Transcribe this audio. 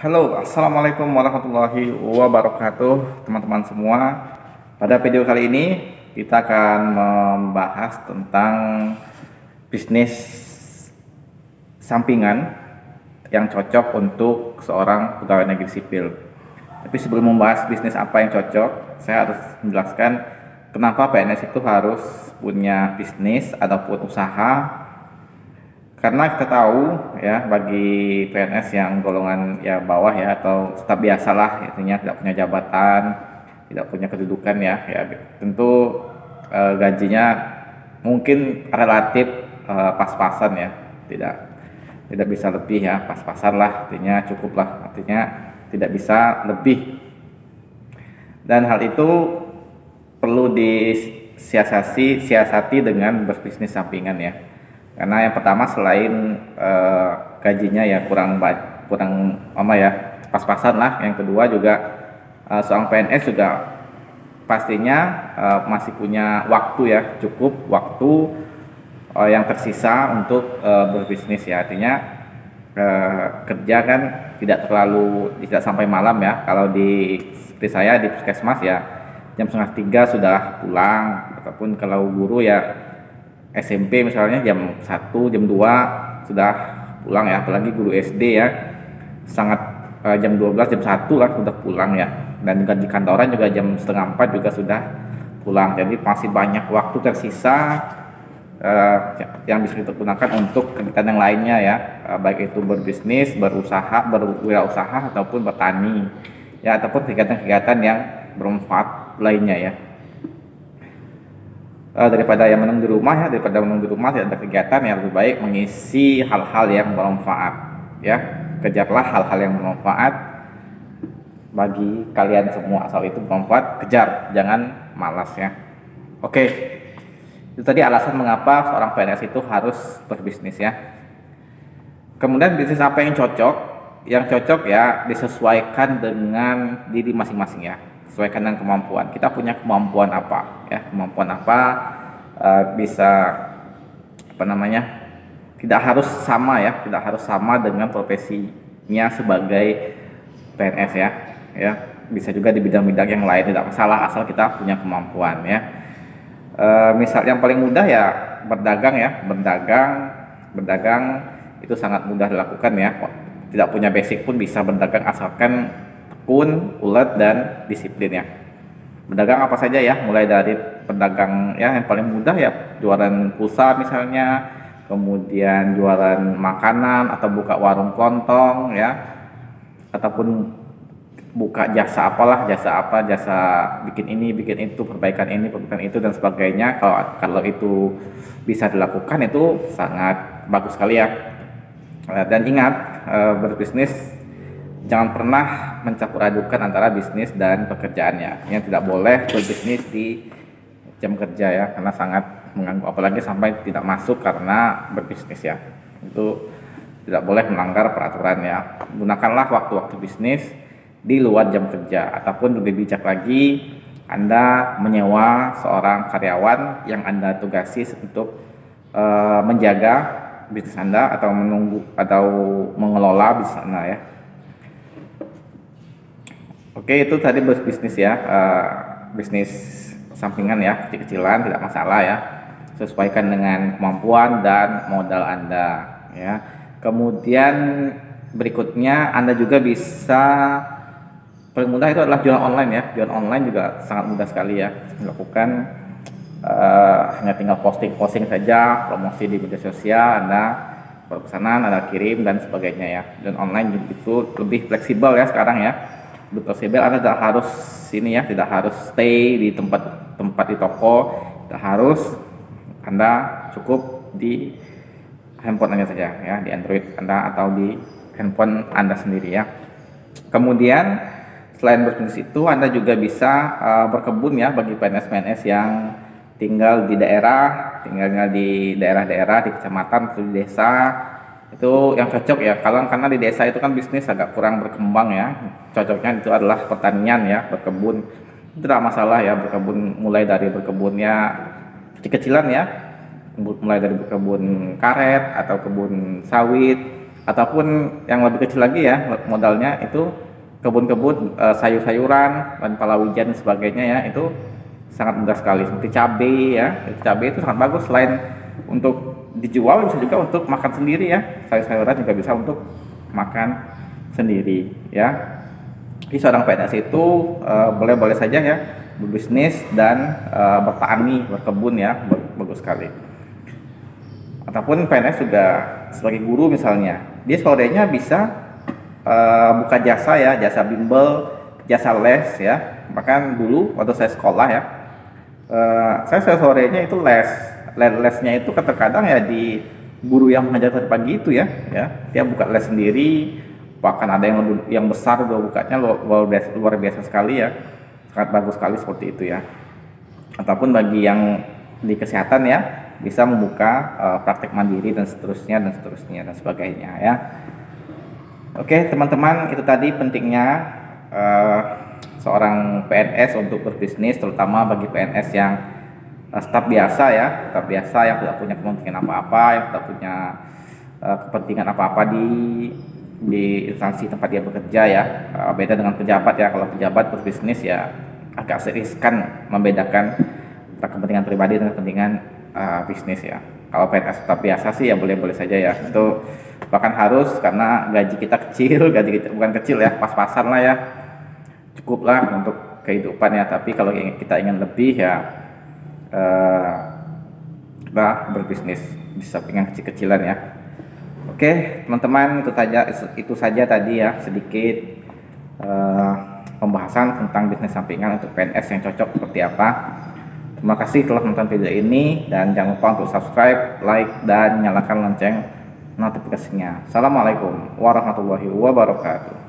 Halo, assalamualaikum warahmatullahi wabarakatuh, teman-teman semua. Pada video kali ini kita akan membahas tentang bisnis sampingan yang cocok untuk seorang pegawai negeri sipil. Tapi sebelum membahas bisnis apa yang cocok, saya harus menjelaskan kenapa PNS itu harus punya bisnis ataupun usaha. Karena kita tahu ya, bagi PNS yang golongan ya bawah ya atau staf biasa lah, intinya tidak punya jabatan, tidak punya kedudukan ya, tentu gajinya mungkin relatif pas-pasan ya, tidak tidak bisa lebih ya, pas-pasan lah, artinya cukup lah, artinya tidak bisa lebih. Dan hal itu perlu siasati dengan berbisnis sampingan ya. Karena yang pertama, selain gajinya ya kurang pas-pasan lah. Yang kedua juga seorang PNS juga pastinya masih punya waktu ya, cukup waktu yang tersisa untuk berbisnis ya. Artinya kerja kan tidak sampai malam ya. Kalau seperti saya di puskesmas ya jam 2:30 sudah pulang, ataupun kalau guru ya SMP misalnya jam 1, jam 2 sudah pulang ya, apalagi guru SD ya sangat jam 12, jam 1 lah sudah pulang ya. Dan juga di kantoran juga jam 3:30 juga sudah pulang. Jadi masih banyak waktu tersisa yang bisa kita gunakan untuk kegiatan yang lainnya ya, baik itu berbisnis, berwirausaha ataupun bertani ya, ataupun kegiatan-kegiatan yang bermanfaat lainnya ya. Daripada menunggu di rumah tidak ada kegiatan, yang lebih baik mengisi hal-hal yang bermanfaat ya. Kejarlah hal-hal yang bermanfaat bagi kalian semua, asal itu bermanfaat, kejar, jangan malas ya. Oke, itu tadi alasan mengapa seorang PNS itu harus berbisnis ya. Kemudian bisnis apa yang cocok? Yang cocok ya disesuaikan dengan diri masing-masing ya, sesuaikan dengan kemampuan. Kita punya kemampuan apa ya, bisa tidak harus sama ya, tidak harus sama dengan profesinya sebagai PNS ya. Bisa juga di bidang-bidang yang lain, tidak masalah asal kita punya kemampuan ya. Misal yang paling mudah ya berdagang ya, berdagang itu sangat mudah dilakukan ya. Tidak punya basic pun bisa berdagang asalkan tekun, ulet, dan disiplin ya. Berdagang apa saja ya, mulai dari pedagang ya yang paling mudah ya jualan pulsa misalnya, kemudian jualan makanan atau buka warung kelontong ya, ataupun buka jasa jasa bikin ini bikin itu, perbaikan ini perbaikan itu dan sebagainya. Kalau itu bisa dilakukan itu sangat bagus sekali ya. Dan ingat, berbisnis jangan pernah mencampur adukan antara bisnis dan pekerjaannya. Yang tidak boleh berbisnis di jam kerja ya, karena sangat mengganggu, apalagi sampai tidak masuk karena berbisnis ya. Itu tidak boleh melanggar peraturan ya. Gunakanlah waktu-waktu bisnis di luar jam kerja, ataupun lebih bijak lagi Anda menyewa seorang karyawan yang Anda tugasi untuk menjaga bisnis Anda atau mengelola bisnis Anda ya. Oke, itu tadi bisnis ya, bisnis sampingan ya, kecil-kecilan tidak masalah ya, sesuaikan dengan kemampuan dan modal Anda ya. Kemudian berikutnya Anda juga bisa, paling mudah itu adalah jualan online ya. Jualan online juga sangat mudah sekali ya dilakukan, hanya tinggal posting saja, promosi di media sosial, Anda berpesanan, Anda kirim dan sebagainya ya. Dan online itu lebih fleksibel ya sekarang ya. Anda tidak harus tidak harus stay di tempat di toko, tidak harus, Anda cukup di handphone Anda saja ya, di Android Anda atau di handphone Anda sendiri ya. Kemudian selain berbisnis itu, Anda juga bisa berkebun ya, bagi PNS-PNS yang tinggal di daerah-daerah, di kecamatan atau di desa. Itu yang cocok ya, karena di desa itu kan bisnis agak kurang berkembang ya. Cocoknya itu adalah pertanian ya, berkebun. Itu tidak masalah ya, berkebun, mulai dari berkebunnya kecil-kecilan ya, mulai dari berkebun karet atau kebun sawit, Ataupun yang lebih kecil lagi ya modalnya itu kebun-kebun sayur-sayuran dan palawija dan sebagainya ya, itu sangat mudah sekali. Seperti cabai ya, cabai itu sangat bagus, selain untuk dijual bisa juga untuk makan sendiri ya. Sayur-sayuran juga bisa untuk makan sendiri ya. Jadi seorang PNS itu boleh-boleh saja ya berbisnis dan bertani, berkebun ya, bagus sekali. Ataupun PNS juga sebagai guru misalnya, dia sorenya bisa buka jasa ya, jasa bimbel, jasa les ya. Bahkan dulu waktu saya sekolah ya, saya sorenya itu lesnya itu terkadang ya di guru yang mengajar tadi pagi itu ya, dia buka les sendiri, bahkan ada yang besar juga bukanya luar biasa sekali ya, sangat bagus sekali seperti itu ya. Ataupun bagi yang di kesehatan ya, bisa membuka praktek mandiri dan seterusnya dan sebagainya ya. Oke teman-teman, itu tadi pentingnya seorang PNS untuk berbisnis, terutama bagi PNS yang staf biasa ya, yang tidak punya kepentingan apa-apa, yang tidak punya kepentingan apa-apa di instansi tempat dia bekerja ya. Beda dengan pejabat ya, kalau pejabat berbisnis ya agak riskan membedakan kepentingan pribadi dan kepentingan bisnis ya. Kalau PNS tetap biasa sih ya boleh-boleh saja ya, itu bahkan harus, karena gaji kita kecil, gaji kita bukan kecil ya, pas-pasan lah ya, cukup lah untuk kehidupan ya. Tapi kalau kita ingin lebih ya berbisnis bisa pengen kecil-kecilan ya. Oke teman-teman, itu saja tadi ya sedikit pembahasan tentang bisnis sampingan untuk PNS yang cocok seperti apa. Terima kasih telah menonton video ini, dan jangan lupa untuk subscribe, like, dan nyalakan lonceng notifikasinya. Assalamualaikum warahmatullahi wabarakatuh.